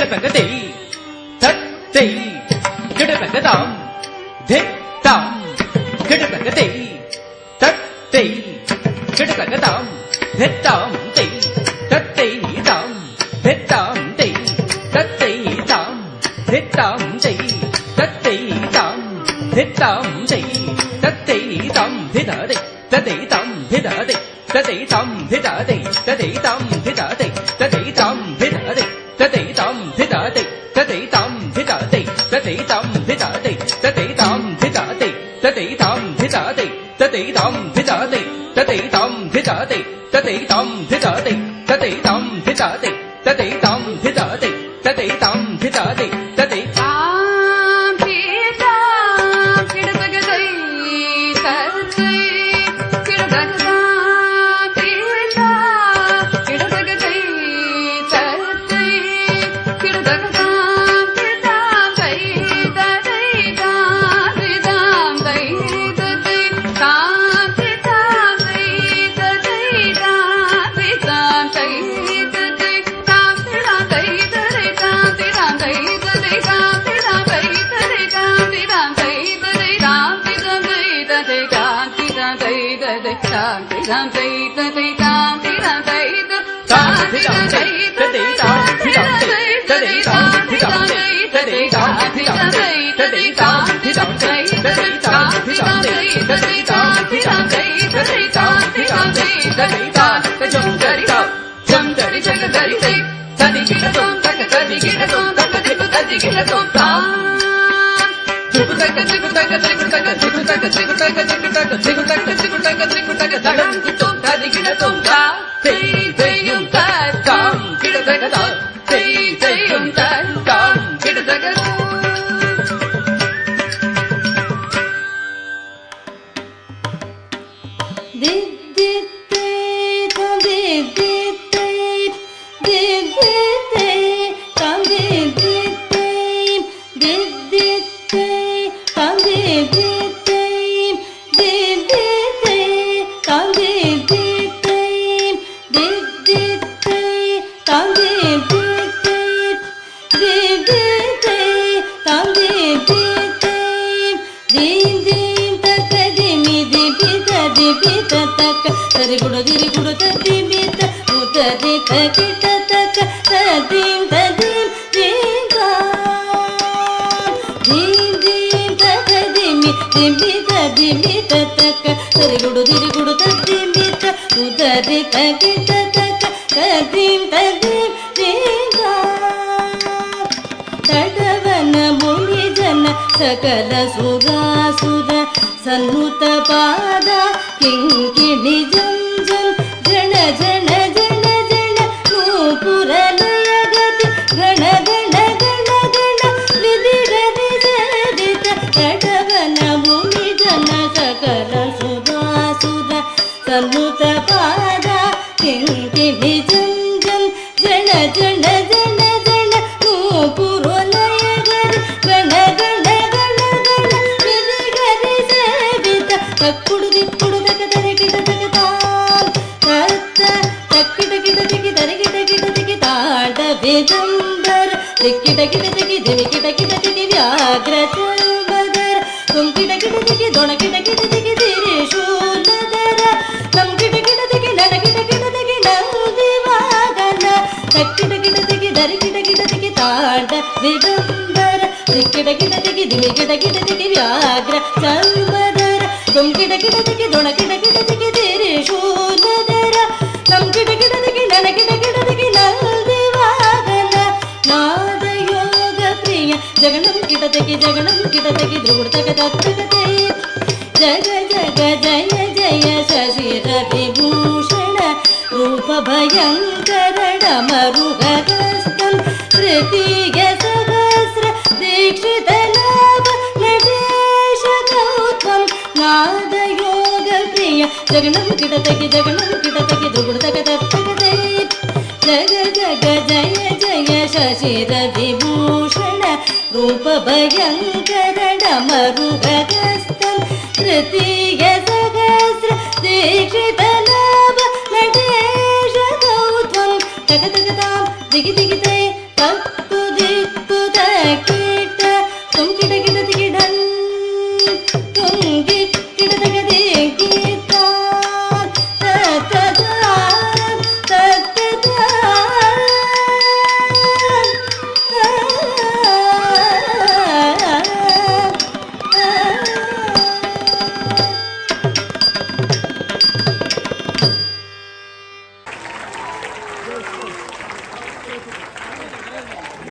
கிடபகதை தத்தை கிடபகதாம் தித்தாம் கிடபகதை தத்தை கிடபகதாம் தித்தாம் தை தத்தை தாம் தித்தாம் தை தத்தை தாம் தித்தாம் தை தத்தை தாம் தித்தாம் தை தத்தை தாம் திதாதை ததை தாம் திதாதை ததை தாம் திதாதை ததை தாம் திதாதை ததை தாம் திதாதை ததை தாம் திதாதை ததை தாம் திதாதை ததை தாம் திதாதை ததை தாம் திதாதை ததை தாம் திதாதை ததை தாம் திதாதை ததை தாம் திதாதை ததை தாம் திதாதை ததை தாம் திதாதை ததை தாம் திதாதை ததை தாம் திதாதை ததை सकल सुगासुर सन्नुत पाद किंकिणी जम जम जन जन जन जन नूपुर लयगति गण गण गण गण विधि गति सदित तटवन भूमि जन सकल सुगासुर सन्नुत पाद किंकिणी जम जम जन जन जन जन नूपुर लयगति गण गण जगनम किटतकी ध्रुवतक तत्तकते जग जग जय जय शशि रविभूषण रूप भयंकर डमरुगस्तम तृतीय सहस्र दीक्षित लाभ नटेश गौतम नाद योग प्रिय जगनम किटतकी ध्रुवतक तत्तकते जग जग जय जय शशि रविभूषण रूप भयंकर डमरुगस्तम तृतीय सहस्र दीक्षित लाभ नटेश गौतम तक तक ताम दिगि दिगि ते